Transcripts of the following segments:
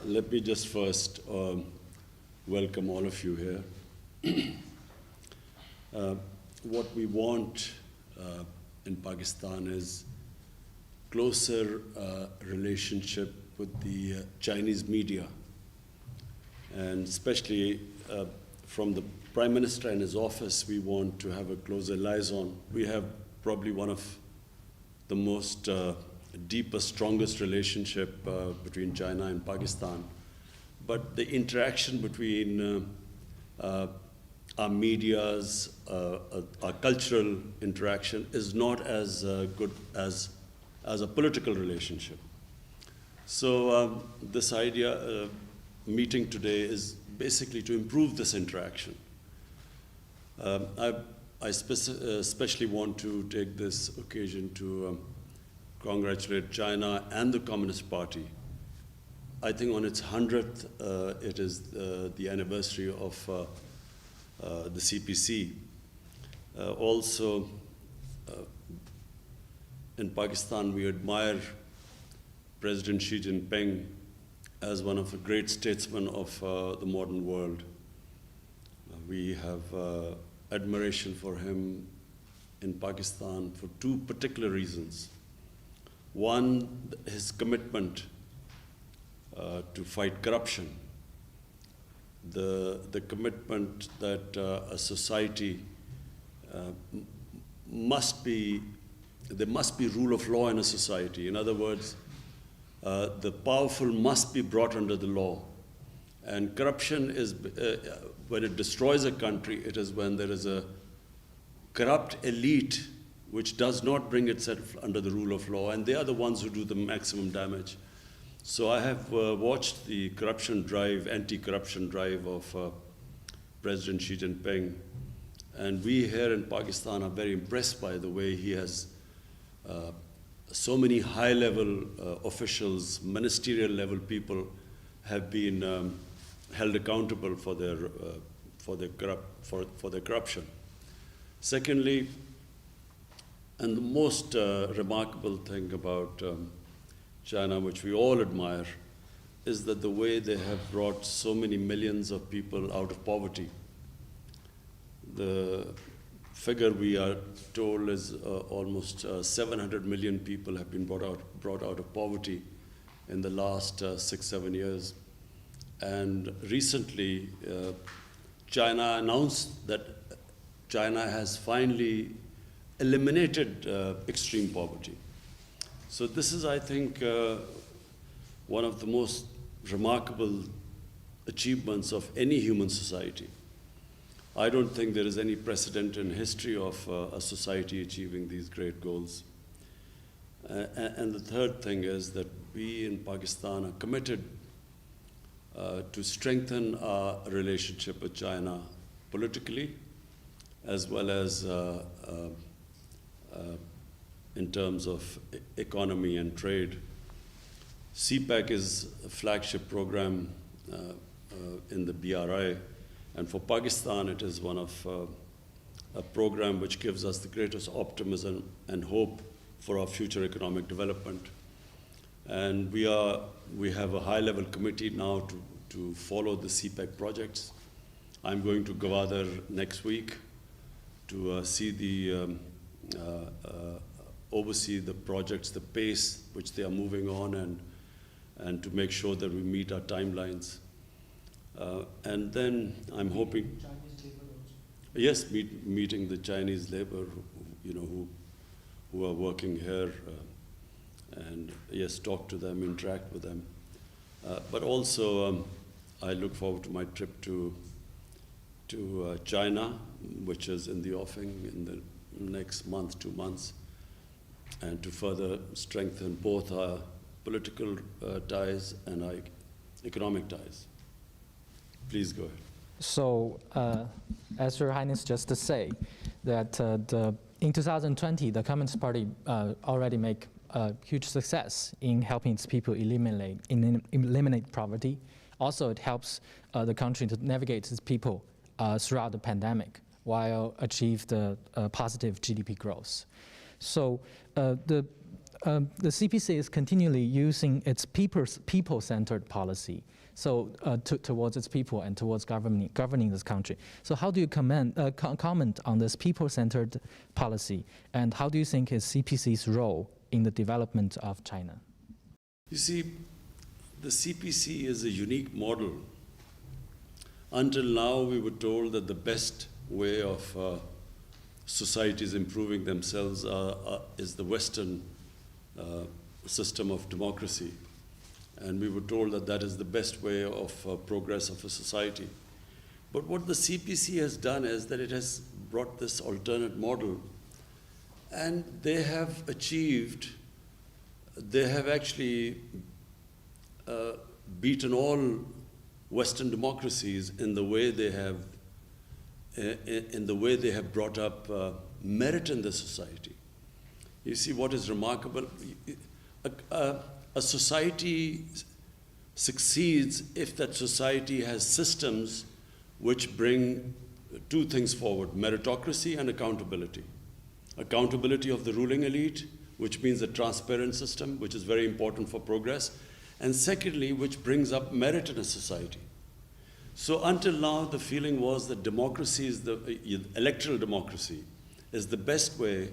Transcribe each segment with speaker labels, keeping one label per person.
Speaker 1: Let me just first welcome all of you here. What we want in Pakistan is closer relationship with the Chinese media, and especially from the Prime Minister and his office, we want to have a closer liaison. We have probably one of the most deepest, strongest relationship between China and Pakistan. But the interaction between our medias, our cultural interaction is not as good as a political relationship. So this idea, meeting today, is basically to improve this interaction. I especially want to take this occasion to congratulate China and the Communist Party. I think on its 100th, it is the anniversary of the CPC. Also, in Pakistan, we admire President Xi Jinping as one of the great statesmen of the modern world. We have admiration for him in Pakistan for two particular reasons. One, his commitment to fight corruption. The commitment that a society there must be rule of law in a society. In other words, the powerful must be brought under the law. And corruption is, when it destroys a country, it is when there is a corrupt elite which does not bring itself under the rule of law, and they are the ones who do the maximum damage. So I have watched the corruption drive, anti-corruption drive of President Xi Jinping, and we here in Pakistan are very impressed by the way he has so many high-level officials, ministerial-level people have been held accountable for their corruption. Secondly, and the most remarkable thing about China, which we all admire, is that the way they have brought so many millions of people out of poverty. The figure we are told is almost 700 million people have been brought out of poverty in the last 6-7 years. And recently, China announced that China has finally eliminated extreme poverty. So this is, I think, one of the most remarkable achievements of any human society. I don't think there is any precedent in history of a society achieving these great goals. And the third thing is that we in Pakistan are committed to strengthen our relationship with China politically, as well as in terms of economy and trade. CPEC is a flagship program in the BRI, and for Pakistan it is one of a program which gives us the greatest optimism and hope for our future economic development. And we have a high-level committee now to follow the CPEC projects. I'm going to Gwadar next week to oversee the projects, the pace which they are moving on, and to make sure that we meet our timelines. And then I'm hoping,
Speaker 2: Chinese labor also.
Speaker 1: yes, meeting the Chinese labor, who are working here, and yes, talk to them, interact with them. But also, I look forward to my trip to China, which is in the offing in the next month, 2 months, and to further strengthen both our political ties and our economic ties. Please go ahead.
Speaker 2: So, as Your Highness just said, that in 2020, the Communist Party already make a huge success in helping its people eliminate poverty. Also, it helps the country to navigate its people throughout the pandemic while achieve the positive GDP growth. So the CPC is continually using its people-centered policy, so towards its people and towards governing this country. So how do you comment on this people-centered policy, and how do you think is CPC's role in the development of China?
Speaker 1: You see, the CPC is a unique model. Until now, we were told that the best way of societies improving themselves is the Western system of democracy. And we were told that that is the best way of progress of a society. But what the CPC has done is that it has brought this alternate model, and they have actually beaten all Western democracies in the way they have brought up merit in the society. You see, what is remarkable, a society succeeds if that society has systems which bring two things forward: meritocracy and accountability. Accountability of the ruling elite, which means a transparent system, which is very important for progress, and secondly, which brings up merit in a society. So until now, the feeling was that democracy is electoral democracy is the best way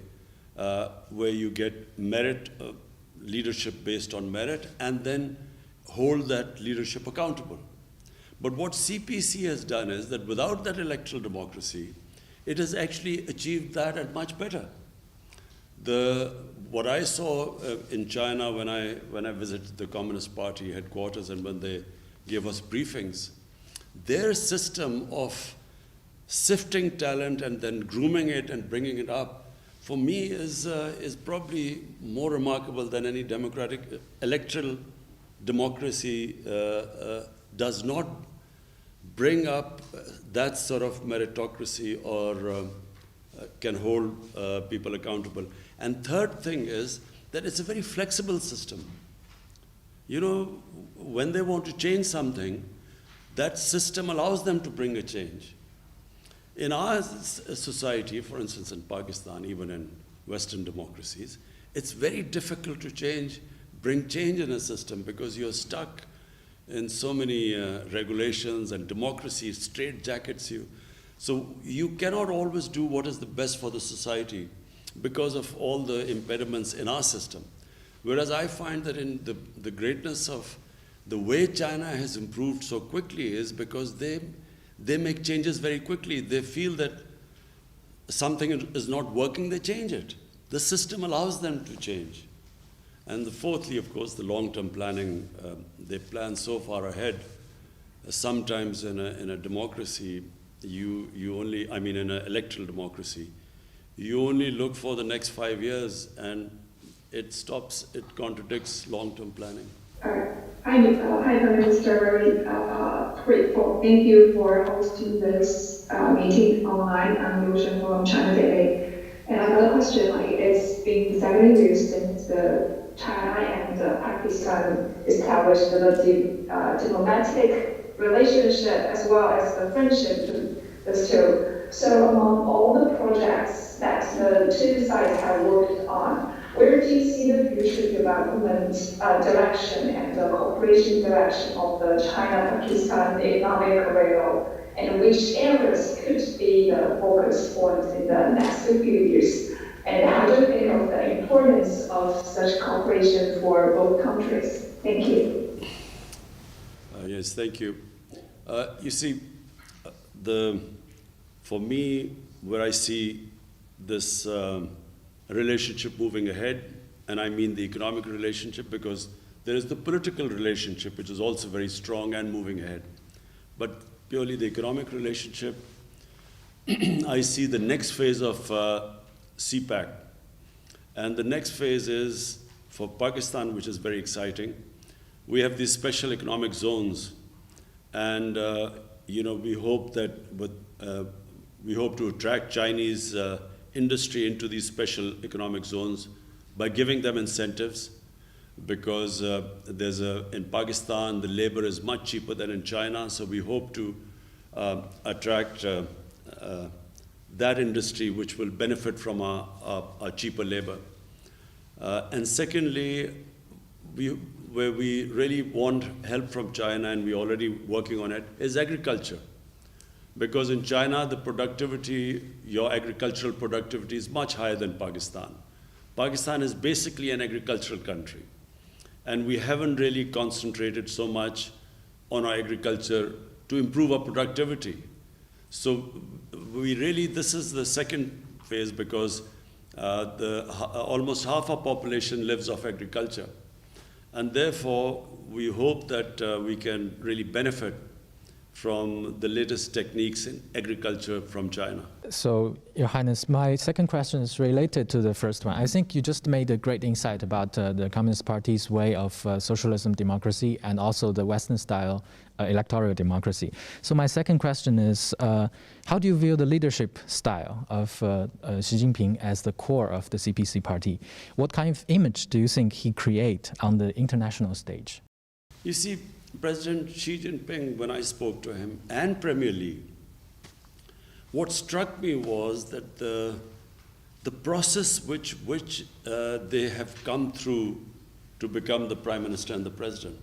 Speaker 1: where you get merit, leadership based on merit, and then hold that leadership accountable. But what CPC has done is that without that electoral democracy, it has actually achieved that and much better. What I saw in China when I visited the Communist Party headquarters and when they gave us briefings, their system of sifting talent and then grooming it and bringing it up, for me, is probably more remarkable than any democratic electoral democracy does not bring up that sort of meritocracy or can hold people accountable. And third thing is that it's a very flexible system. You know, when they want to change something, that system allows them to bring a change. In our society, for instance, in Pakistan, even in Western democracies, it's very difficult to bring change in a system because you're stuck in so many regulations, and democracy straitjackets you. So you cannot always do what is the best for the society because of all the impediments in our system. Whereas I find that in the greatness of the way China has improved so quickly is because they make changes very quickly. They feel that something is not working, they change it. The system allows them to change. And fourthly, of course, the long-term planning. They plan so far ahead. Sometimes in a democracy, in an electoral democracy, you only look for the next 5 years, and it contradicts long-term planning.
Speaker 3: Hi, Prime Minister. Very grateful. Thank you for hosting this meeting online. I'm Lucian from China Daily. And I got a question. It's been 7 years since China and Pakistan established the diplomatic relationship as well as the friendship between the two. So among all the projects that the two sides have worked on, where do you see the future development direction and the cooperation direction of the China-Pakistan economic corridor, and which areas could be the focus points in the next few years? And how do you think of the importance of such cooperation for both countries? Thank you.
Speaker 1: Yes, thank you. You see, for me, where I see this relationship moving ahead, and I mean the economic relationship, because there is the political relationship, which is also very strong and moving ahead. But purely the economic relationship, I see the next phase of CPAC. And the next phase is for Pakistan, which is very exciting. We have these special economic zones. And we hope to attract Chinese industry into these special economic zones by giving them incentives, because in Pakistan, the labor is much cheaper than in China, so we hope to attract that industry which will benefit from our cheaper labor. And secondly, where we really want help from China, and we're already working on it, is agriculture. Because in China, the productivity, your agricultural productivity is much higher than Pakistan. Pakistan is basically an agricultural country. And we haven't really concentrated so much on our agriculture to improve our productivity. So this is the second phase, because almost half our population lives off agriculture. And therefore, we hope that we can really benefit from the latest techniques in agriculture from China.
Speaker 2: So, Your Highness, my second question is related to the first one. I think you just made a great insight about the Communist Party's way of socialism democracy and also the Western-style electoral democracy. So my second question is, how do you view the leadership style of Xi Jinping as the core of the CPC party? What kind of image do you think he creates on the international stage?
Speaker 1: You see, President Xi Jinping, when I spoke to him, and Premier Li, what struck me was that the process which they have come through to become the Prime Minister and the President,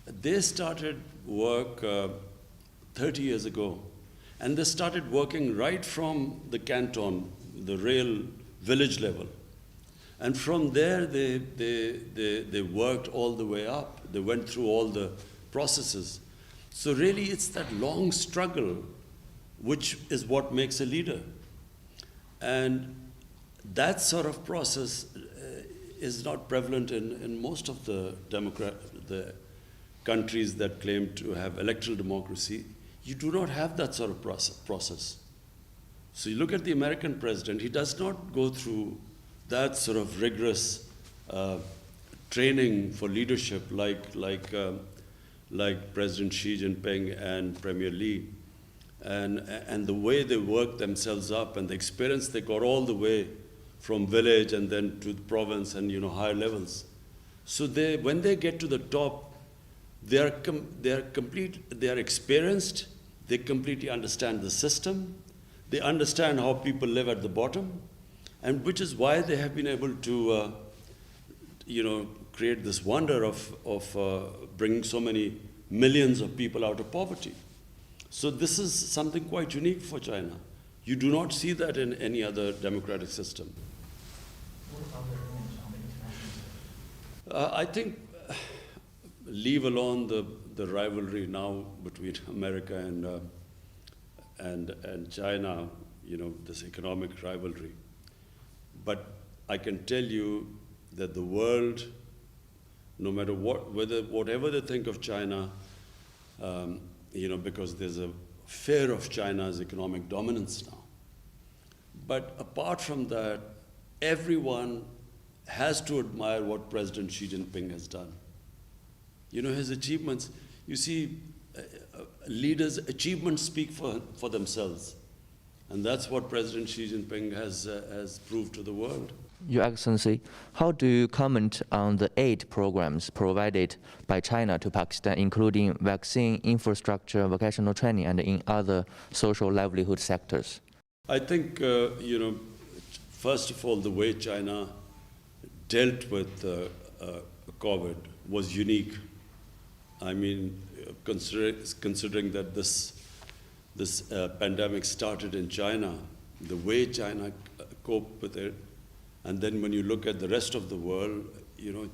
Speaker 1: they started work 30 years ago, and they started working right from the canton, the real village level. And from there, they worked all the way up. They went through all the processes. So really, it's that long struggle which is what makes a leader. And that sort of process is not prevalent in most of the countries that claim to have electoral democracy. You do not have that sort of process. So you look at the American president, he does not go through that sort of rigorous training for leadership like President Xi Jinping and Premier Li, and the way they work themselves up and the experience they got all the way from village and then to the province and higher levels. So when they get to the top, they are experienced. They completely understand the system. They understand how people live at the bottom, and which is why they have been able to, create this wonder of bringing so many millions of people out of poverty. So this is something quite unique for China. You do not see that in any other democratic system. I think, leave alone the rivalry now between America and China, this economic rivalry. But I can tell you that the world, no matter whatever they think of China, because there's a fear of China's economic dominance now. But apart from that, everyone has to admire what President Xi Jinping has done. His achievements, you see, leaders' achievements speak for themselves. And that's what President Xi Jinping has proved to the world.
Speaker 4: Your Excellency, how do you comment on the aid programs provided by China to Pakistan, including vaccine, infrastructure, vocational training, and in other social livelihood sectors?
Speaker 1: I think, first of all, the way China dealt with COVID was unique. I mean, considering that this pandemic started in China, the way China coped with it, and then when you look at the rest of the world,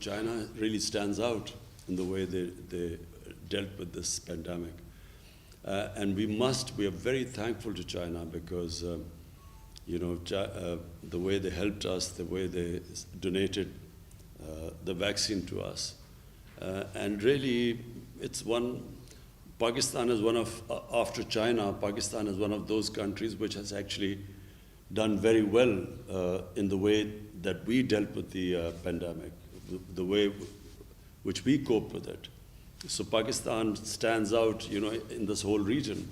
Speaker 1: China really stands out in the way they dealt with this pandemic. And we are very thankful to China because, the way they helped us, the way they donated the vaccine to us. And really, Pakistan is after China, Pakistan is one of those countries which has actually done very well in the way that we dealt with the pandemic, the way which we coped with it. So Pakistan stands out, in this whole region.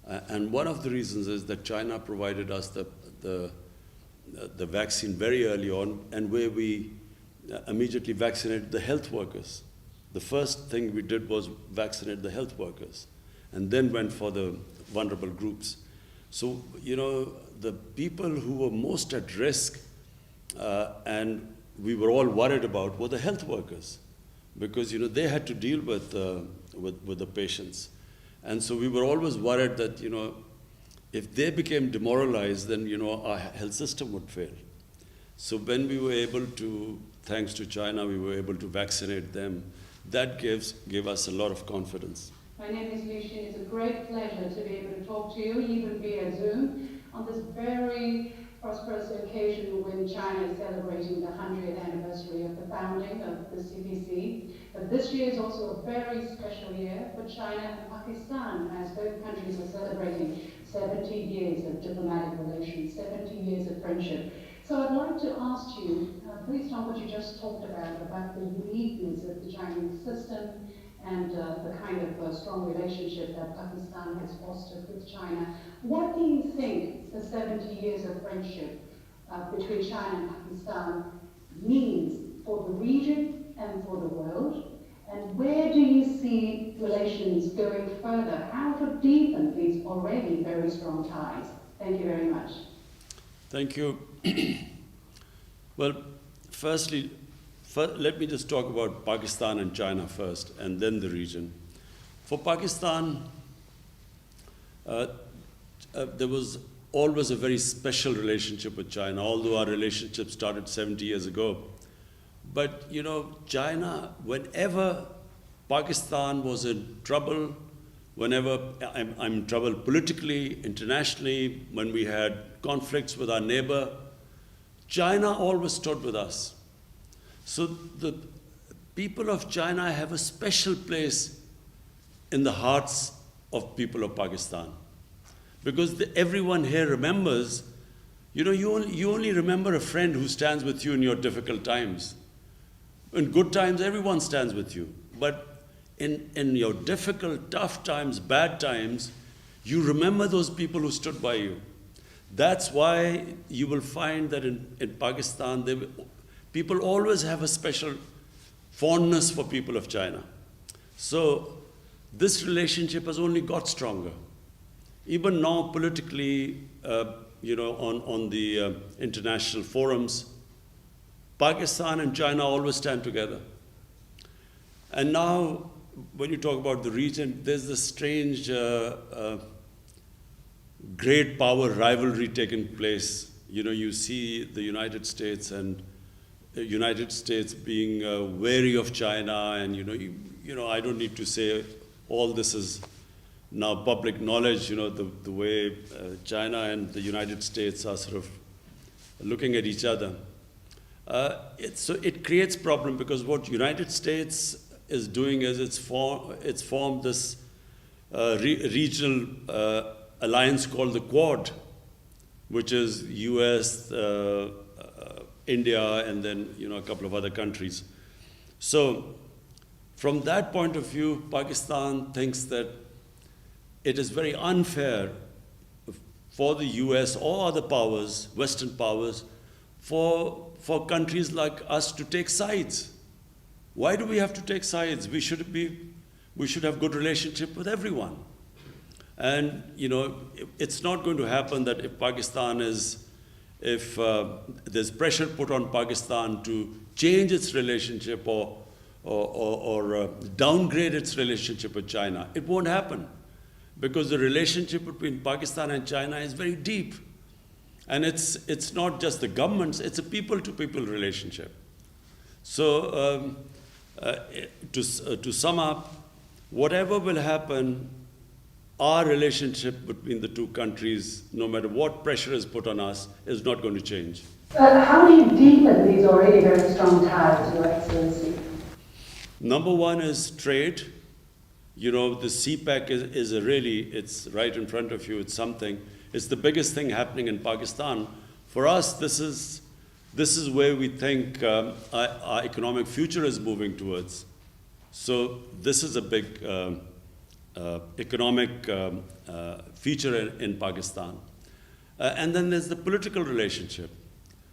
Speaker 1: And one of the reasons is that China provided us the vaccine very early on, and where we immediately vaccinated the health workers. The first thing we did was vaccinate the health workers, and then went for the vulnerable groups. So, the people who were most at risk and we were all worried about were the health workers, because they had to deal with the patients. And so we were always worried that if they became demoralized, then our health system would fail. So when we were able to, thanks to China, we were able to vaccinate them, that gave us a lot of confidence.
Speaker 5: My name is Liu Xin. It's a great pleasure to be able to talk to you, even via Zoom, on this very prosperous occasion when China is celebrating the 100th anniversary of the founding of the CPC. But this year is also a very special year for China and Pakistan, as both countries are celebrating 70 years of diplomatic relations, 70 years of friendship. So I'd like to ask you, based on what you just talked about the uniqueness of the Chinese system and the kind of strong relationship that Pakistan has fostered with China, what do you think the 70 years of friendship between China and Pakistan means for the region and for the world? And where do you see relations going further? How to deepen these already very strong ties? Thank you very much.
Speaker 1: Thank you. Well, firstly, let me just talk about Pakistan and China first, and then the region. For Pakistan, there was always a very special relationship with China, although our relationship started 70 years ago. But, China, whenever Pakistan was in trouble, whenever I'm in trouble politically, internationally, when we had conflicts with our neighbor, China always stood with us. So the people of China have a special place in the hearts of people of Pakistan. Because everyone here remembers, you only remember a friend who stands with you in your difficult times. In good times, everyone stands with you. But in your difficult, tough times, bad times, you remember those people who stood by you. That's why you will find that in Pakistan, people always have a special fondness for people of China. So this relationship has only got stronger. Even now, politically, on the international forums, Pakistan and China always stand together. And now, when you talk about the region, there's this strange great power rivalry taking place. You see the United States and the United States being wary of China, and I don't need to say all this is now public knowledge. The way China and the United States are sort of looking at each other. So it creates problem, because what United States is doing is it's formed this regional alliance called the Quad, which is US, India, and then a couple of other countries. So from that point of view, Pakistan thinks that it is very unfair for the US or other powers, Western powers, for countries like us to take sides. Why do we have to take sides? We should have good relationship with everyone. And it's not going to happen that if there's pressure put on Pakistan to change its relationship or downgrade its relationship with China, it won't happen, because the relationship between Pakistan and China is very deep. And it's not just the governments, it's a people-to-people relationship. So to sum up, whatever will happen, our relationship between the two countries, no matter what pressure is put on us, is not going to change.
Speaker 5: How do you deepen these already very strong ties, Your Excellency?
Speaker 1: Number one is trade. The CPEC it's right in front of you, it's something. It's the biggest thing happening in Pakistan. For us, this is where we think our economic future is moving towards. So this is a big economic feature in Pakistan. And then there's the political relationship.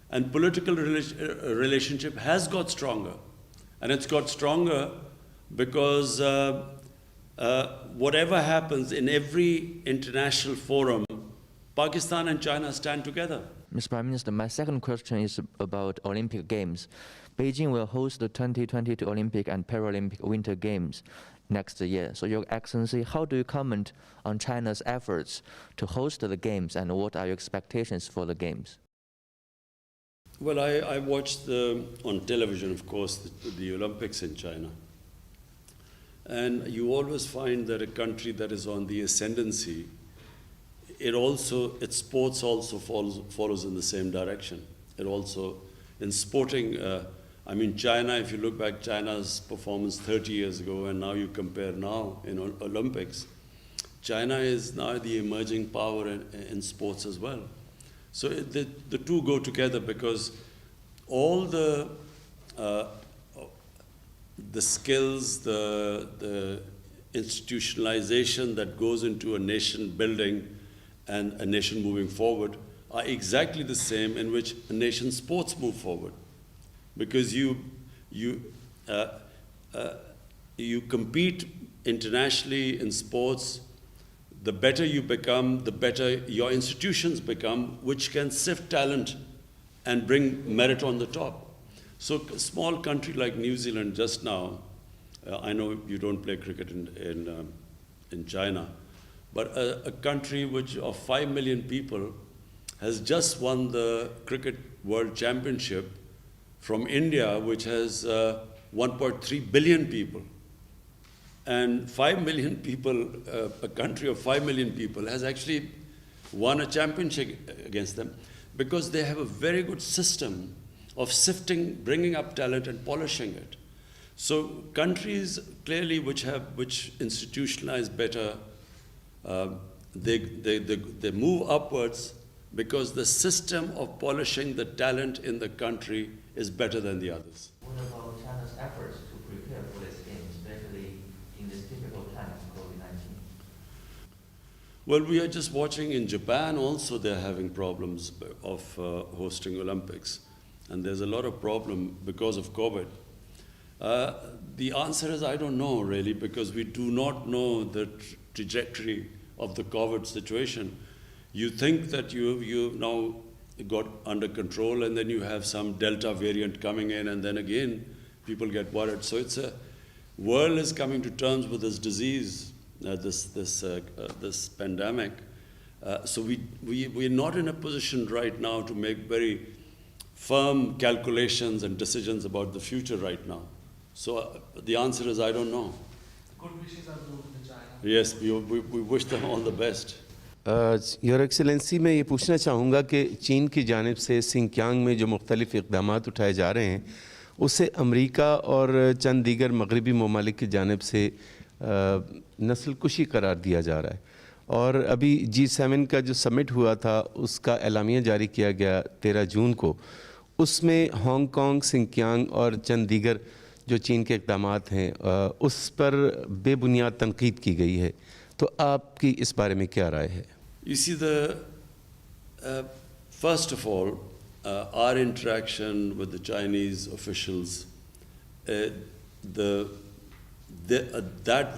Speaker 1: And political relationship has got stronger. And it's got stronger because whatever happens in every international forum, Pakistan and China stand together.
Speaker 4: Mr. Prime Minister, my second question is about Olympic Games. Beijing will host the 2022 Olympic and Paralympic Winter Games next year. So, Your Excellency, how do you comment on China's efforts to host the Games, and what are your expectations for the Games?
Speaker 1: Well, I watched on television, of course, the Olympics in China. And you always find that a country that is on the ascendancy, its sports also follows in the same direction. It also, in sporting, China, if you look back, China's performance 30 years ago, and now you compare now in Olympics, China is now the emerging power in sports as well. So the two go together, because all the skills, the institutionalization that goes into a nation building and a nation moving forward are exactly the same in which a nation's sports move forward. Because you compete internationally in sports, the better you become, the better your institutions become, which can sift talent and bring merit on the top. So a small country like New Zealand just now, I know you don't play cricket in China, but a country of 5 million people has just won the Cricket World Championship from India, which has 1.3 billion people. And 5 million people, a country of 5 million people has actually won a championship against them, because they have a very good system of sifting, bringing up talent and polishing it. So countries clearly which institutionalize better, they move upwards, because the system of polishing the talent in the country is better than the others.
Speaker 4: What about China's efforts to prepare for this game, especially in this difficult time of COVID-19?
Speaker 1: Well, we are just watching in Japan also they're having problems of hosting Olympics. And there's a lot of problem because of COVID. The answer is I don't know really, because we do not know the trajectory of the COVID situation. You think that you've now got under control, and then you have some Delta variant coming in, and then again people get worried. So world is coming to terms with this disease, this pandemic. So we're not in a position right now to make very firm calculations and decisions about the future right now. So the answer is I don't know.
Speaker 6: Good wishes are due to China.
Speaker 1: Yes, we wish them all the best.
Speaker 7: Your excellency मैं ये पूछना चाहूँगा कि चीन की जानिब से Sinkiang में जो मुख्तलिफ़ इक़दामात उठाए जा रहे हैं, उससे अमरीका और चंद दीगर मगरबी ममालिक की जानिब से नस्ल कुशी करार दिया जा रहा है। और अभी G7 का जो समिट हुआ था, उसका एलामिया जारी किया गया 13 जून को। उसमें हांगकांग, सिंकियांग और चंद दीगर जो चीन के इक़दामात हैं, उस पर बेबुनियाद तनकीद की गई है। तो आपकी इस बारे में क्या राय है?
Speaker 1: You see, first of all, our interaction with the Chinese officials, that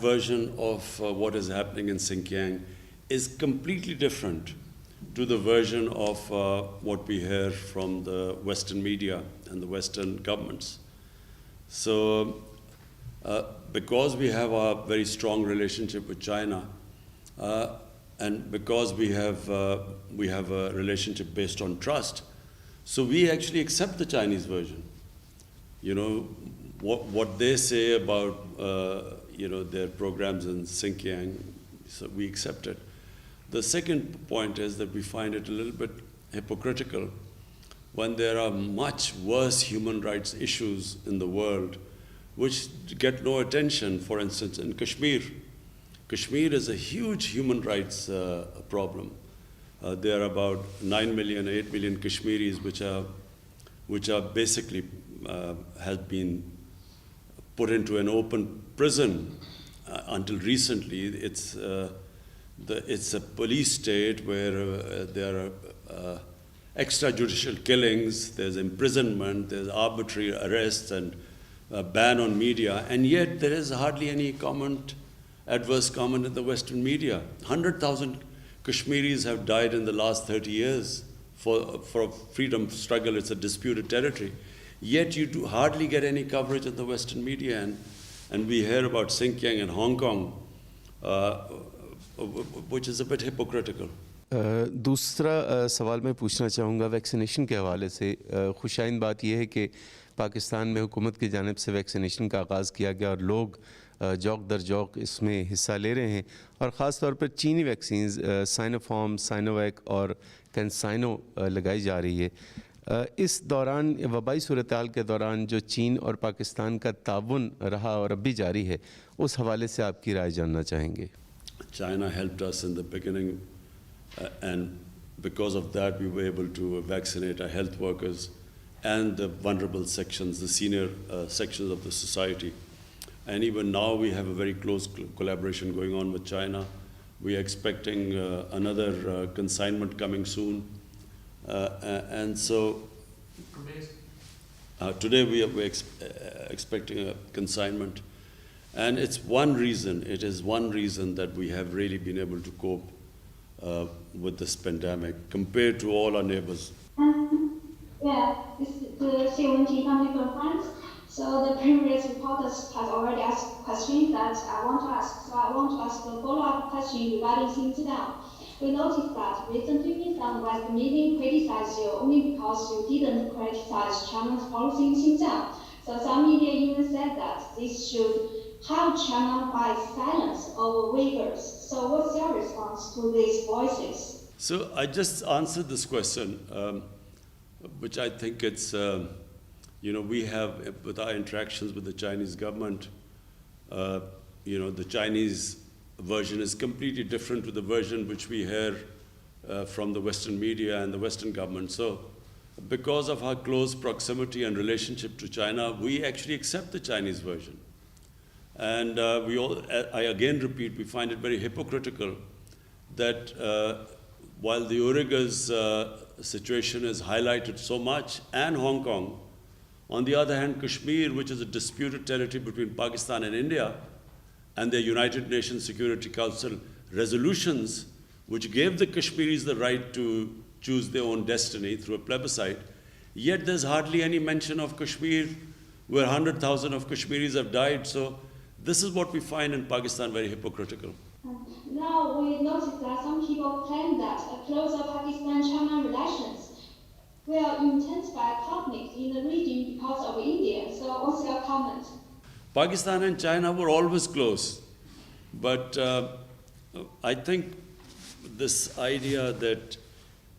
Speaker 1: version of what is happening in Xinjiang is completely different to the version of what we hear from the Western media and the Western governments. So, because we have a very strong relationship with China, and because we have a relationship based on trust, so we actually accept the Chinese version. You know, what they say about their programs in Xinjiang, so we accept it. The second point is that we find it a little bit hypocritical when there are much worse human rights issues in the world which get no attention. For instance, in Kashmir. Kashmir is a huge human rights problem. There are about 9 million, 8 million Kashmiris which are basically have been put into an open prison until recently. It's a police state where there are extrajudicial killings, there's imprisonment, there's arbitrary arrests and a ban on media, and yet there is hardly any adverse comment in the Western media. 100,000 Kashmiris have died in the last 30 years for a freedom struggle. It's a disputed territory. Yet you do hardly get any coverage in the Western media, and we hear about Xinjiang and Hong Kong, which is a bit hypocritical.
Speaker 7: दूसरा सवाल मैं पूछना चाहूँगा vaccination के हवाले से। खुशाइन बात यह है कि पाकिस्तान में हुकूमत की जानिब से वैक्सीनेशन का आगाज़ किया गया और लोग जौक दर जौक इसमें हिस्सा ले रहे हैं, और ख़ास तौर पर चीनी वैक्सीन्स साइनोफार्म, साइनोवैक और कैंसाइनो लगाई जा रही है। इस दौरान वबाई सूरत-ए-हाल के दौरान जो चीन और पाकिस्तान का ताउन रहा और अब भी जारी है, उस हवाले से आपकी राय जानना चाहेंगे।
Speaker 1: China helped us in the beginning, and because of that we were able to vaccinate our health workers and the vulnerable sections, the senior sections of the society. And even now we have a very close collaboration going on with China. We are expecting another consignment coming soon. And so today we are expecting a consignment. And it is one reason that we have really been able to cope with this pandemic compared to all our neighbors.
Speaker 3: Yeah, this is the CMT family conference. So the previous reporters has already asked questions that I want to ask. So I want to ask a follow-up question regarding Xinjiang. We noticed that recently some Western media criticized you only because you didn't criticize China's policy in Xinjiang. So some media even said that this should help China by silence over Uyghurs. So what's your response to these voices?
Speaker 1: So I just answered this question, which I think it's, we have, with our interactions with the Chinese government, the Chinese version is completely different to the version which we hear from the Western media and the Western government. So because of our close proximity and relationship to China, we actually accept the Chinese version. And I again repeat, we find it very hypocritical that while the Uyghurs' situation is highlighted so much, and Hong Kong, on the other hand, Kashmir, which is a disputed territory between Pakistan and India, and the United Nations Security Council resolutions, which gave the Kashmiris the right to choose their own destiny through a plebiscite, yet there's hardly any mention of Kashmir, where 100,000 of Kashmiris have died. So this is what we find in Pakistan very hypocritical.
Speaker 3: Now we notice that some people claim that a closer Pakistan-China relations will intensify conflict in the region because of India. So what's your comment?
Speaker 1: Pakistan and China were always close, but I think this idea that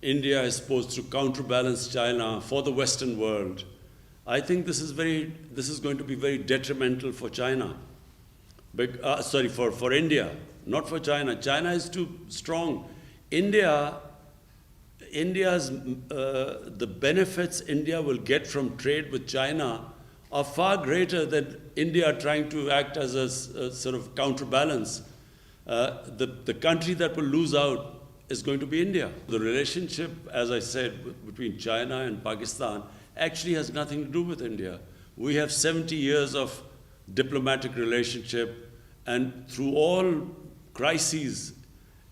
Speaker 1: India is supposed to counterbalance China for the Western world, I think this is going to be very detrimental for China. For India, not for China. China is too strong. The benefits India will get from trade with China are far greater than India trying to act as a sort of counterbalance. The country that will lose out is going to be India. The relationship, as I said, between China and Pakistan actually has nothing to do with India. We have 70 years of diplomatic relationship, and through all crises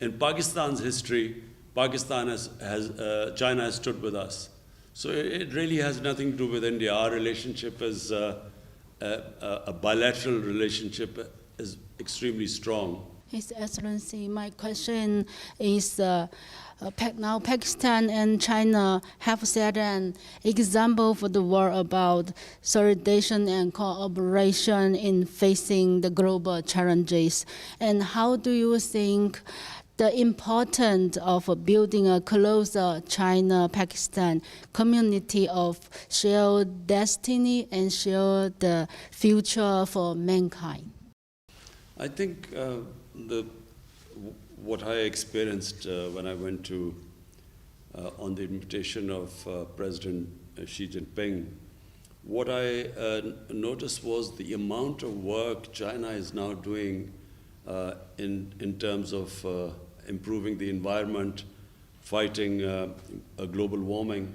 Speaker 1: in Pakistan's history, China has stood with us. So it really has nothing to do with India. Our relationship is a bilateral relationship, is extremely strong.
Speaker 8: His Excellency, my question is, now Pakistan and China have set an example for the world about solidarity and cooperation in facing the global challenges. And how do you think the importance of building a closer China-Pakistan community of shared destiny and shared future for mankind?
Speaker 1: I think what I experienced when I went to, on the invitation of President Xi Jinping, what I noticed was the amount of work China is now doing in terms of improving the environment, fighting global warming.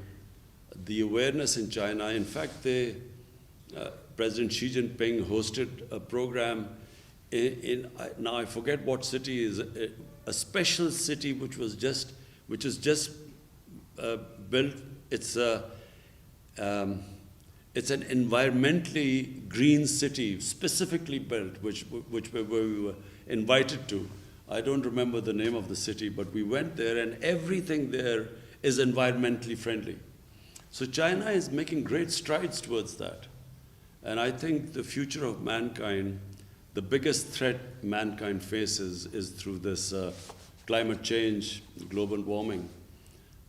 Speaker 1: The awareness in China, in fact, President Xi Jinping hosted a program now I forget what city is a special city which is just built. It's an environmentally green city specifically built, which we were invited to. I don't remember the name of the city, but we went there, and everything there is environmentally friendly. So China is making great strides towards that. And I think the future of mankind, the biggest threat mankind faces is through this climate change, global warming.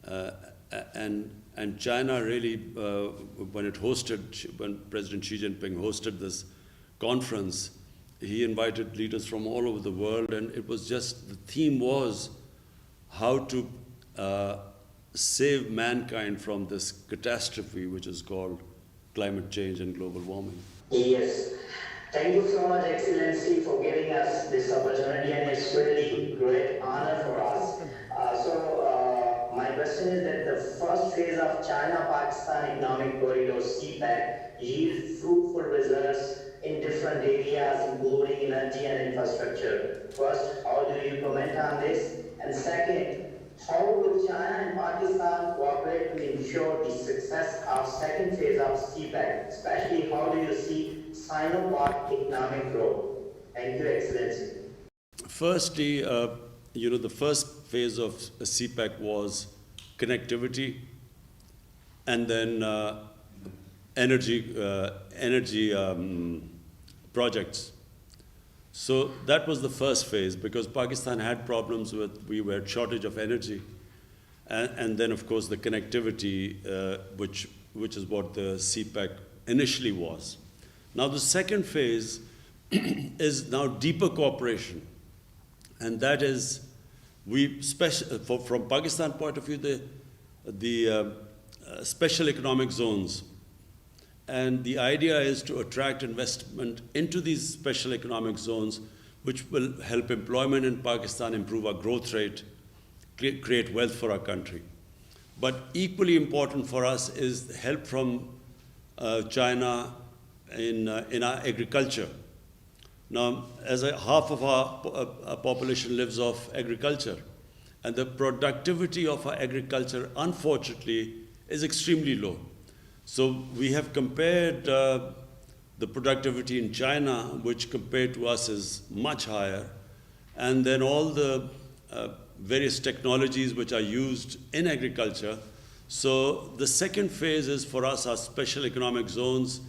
Speaker 1: And China really, when President Xi Jinping hosted this conference, he invited leaders from all over the world, and it was just, the theme was how to save mankind from this catastrophe which is called climate change and global warming.
Speaker 9: Yes. Thank you so much, Excellency, for giving us this opportunity, and it's really great honor for us. My question is that the first phase of China-Pakistan Economic Corridor CPEC yields fruitful results in different areas, including energy and infrastructure. First, how do you comment on this? And second, how will China and Pakistan cooperate to ensure the success of second phase of CPEC? Especially, how do you see Sino-Pak economic growth? Thank you, Excellency.
Speaker 1: Firstly, the first phase of CPEC was connectivity, and then energy projects. So that was the first phase, because Pakistan had problems we had shortage of energy, and then of course the connectivity, which is what the CPEC initially was. Now the second phase is now deeper cooperation, and that is from Pakistan point of view, the special economic zones. And the idea is to attract investment into these special economic zones, which will help employment in Pakistan, improve our growth rate, create wealth for our country. But equally important for us is help from China in our agriculture. Now, half of our population lives off agriculture, and the productivity of our agriculture, unfortunately, is extremely low. So we have compared the productivity in China, which compared to us is much higher, and then all the various technologies which are used in agriculture. So the second phase is for us our special economic zones,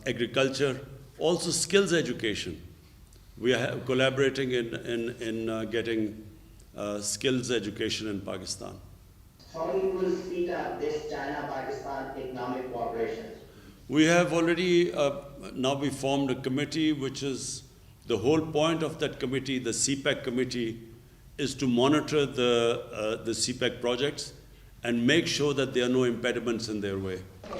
Speaker 1: agriculture, also skills education. We are collaborating in getting skills education in Pakistan.
Speaker 9: How you will speed up this China-Pakistan economic cooperation?
Speaker 1: We have already, now we formed a committee, which is, the whole point of that committee, the CPEC committee, is to monitor the CPEC projects and make sure that there are no impediments in their way.
Speaker 5: Okay.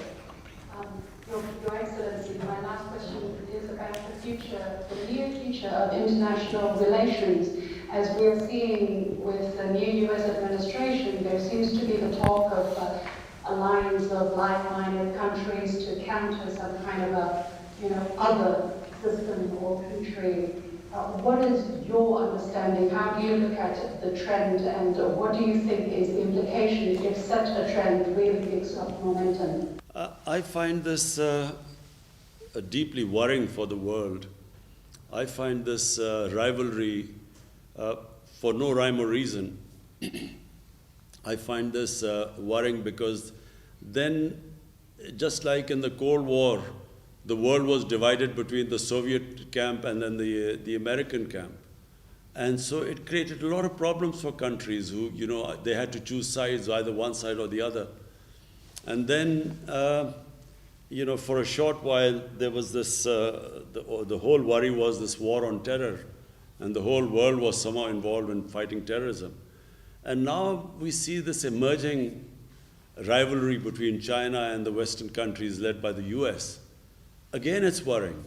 Speaker 5: Your Excellency, my last question is about the future, the near future of international relations. As we're seeing with the new U.S. administration, there seems to be the talk of alliance of like-minded countries to counter some kind of other system or country. What is your understanding? How do you look at the trend, and what do you think is the implication if such a trend really picks up momentum?
Speaker 1: I find this deeply worrying for the world. I find this rivalry for no rhyme or reason. I find this worrying because then, just like in the Cold War, the world was divided between the Soviet camp and then the American camp. And so it created a lot of problems for countries who, they had to choose sides, either one side or the other. And then, for a short while, there was this, the whole worry was this war on terror. And the whole world was somehow involved in fighting terrorism. And now we see this emerging rivalry between China and the Western countries led by the US. Again, it's worrying.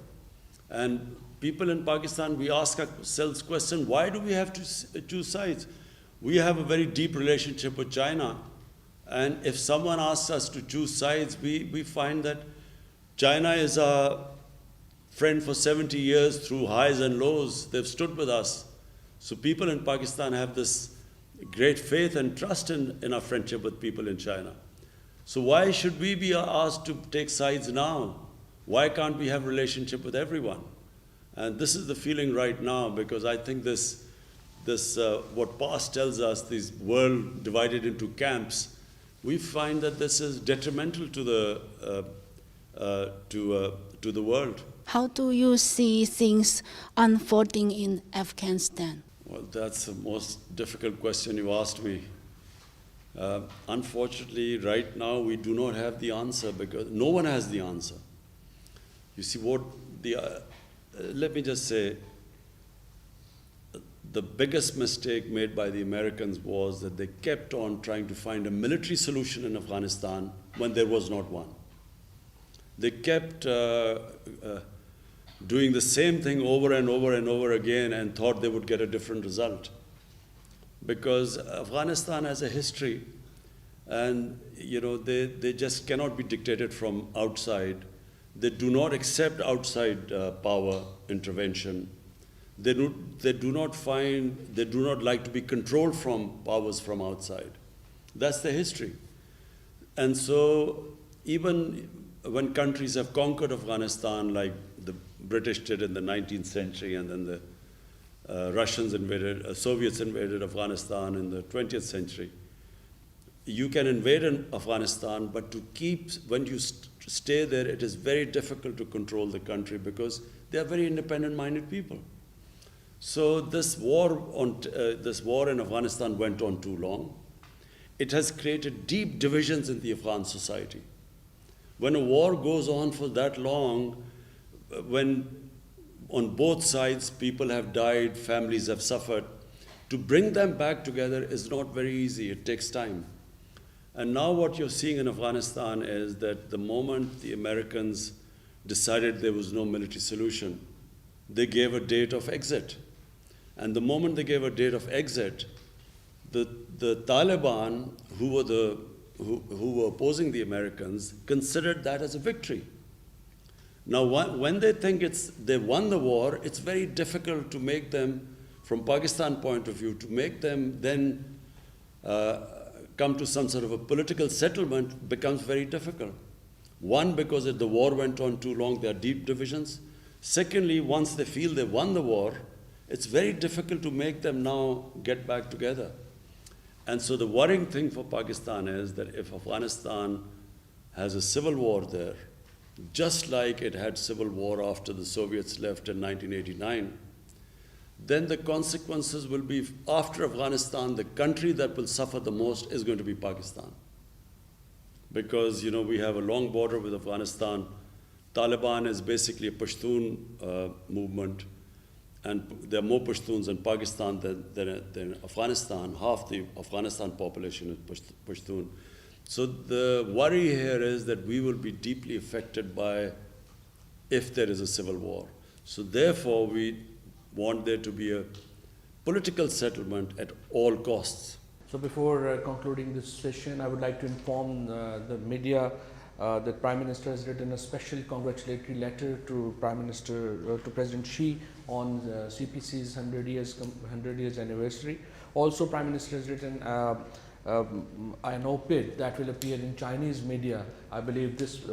Speaker 1: And people in Pakistan, we ask ourselves the question, why do we have to choose sides? We have a very deep relationship with China. And if someone asks us to choose sides, we find that China is our friend for 70 years through highs and lows. They've stood with us. So people in Pakistan have this great faith and trust in our friendship with people in China. So why should we be asked to take sides now? Why can't we have a relationship with everyone? And this is the feeling right now, because I think this what past tells us, this world divided into camps, we find that this is detrimental to the world.
Speaker 8: How do you see things unfolding in Afghanistan?
Speaker 1: Well, that's the most difficult question you asked me. Unfortunately, right now we do not have the answer, because no one has the answer. You see, let me just say, the biggest mistake made by the Americans was that they kept on trying to find a military solution in Afghanistan when there was not one. They kept doing the same thing over and over and over again and thought they would get a different result. Because Afghanistan has a history, and they just cannot be dictated from outside. They do not accept outside power intervention. They do not like to be controlled from powers from outside. That's the history. And so even when countries have conquered Afghanistan, like the British did in the 19th century, and then the Soviets invaded Afghanistan in the 20th century, you can invade Afghanistan, but when you stay there, it is very difficult to control the country, because they are very independent-minded people. So this war in Afghanistan went on too long. It has created deep divisions in the Afghan society. When a war goes on for that long, when on both sides people have died, families have suffered, to bring them back together is not very easy. It takes time. And now what you're seeing in Afghanistan is that the moment the Americans decided there was no military solution, they gave a date of exit. And the moment they gave a date of exit, the Taliban, who were opposing the Americans, considered that as a victory. Now, when they think they won the war, it's very difficult to make them, from Pakistan point of view, to make them then come to some sort of a political settlement becomes very difficult. One, because the war went on too long, there are deep divisions. Secondly, once they feel they won the war, it's very difficult to make them now get back together. And so the worrying thing for Pakistan is that if Afghanistan has a civil war there, just like it had civil war after the Soviets left in 1989, then the consequences will be, after Afghanistan, the country that will suffer the most is going to be Pakistan. Because, we have a long border with Afghanistan. Taliban is basically a Pashtun movement, and there are more Pashtuns in Pakistan than Afghanistan. Half the Afghanistan population is Pashtun. So the worry here is that we will be deeply affected if there is a civil war. So therefore, we want there to be a political settlement at all costs.
Speaker 6: So before concluding this session, I would like to inform the media that Prime Minister has written a special congratulatory letter to President Xi on CPC's 100 years anniversary. Also, Prime Minister has written an op-ed that will appear in Chinese media. I believe this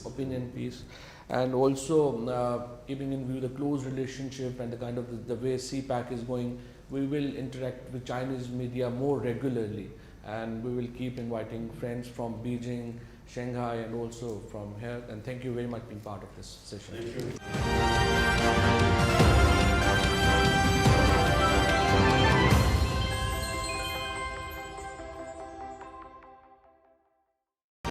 Speaker 6: opinion piece. And also, keeping in view the close relationship and the kind of the way CPAC is going, we will interact with Chinese media more regularly, and we will keep inviting friends from Beijing, Shanghai, and also from here. And thank you very much for being part of this session.
Speaker 1: Thank you.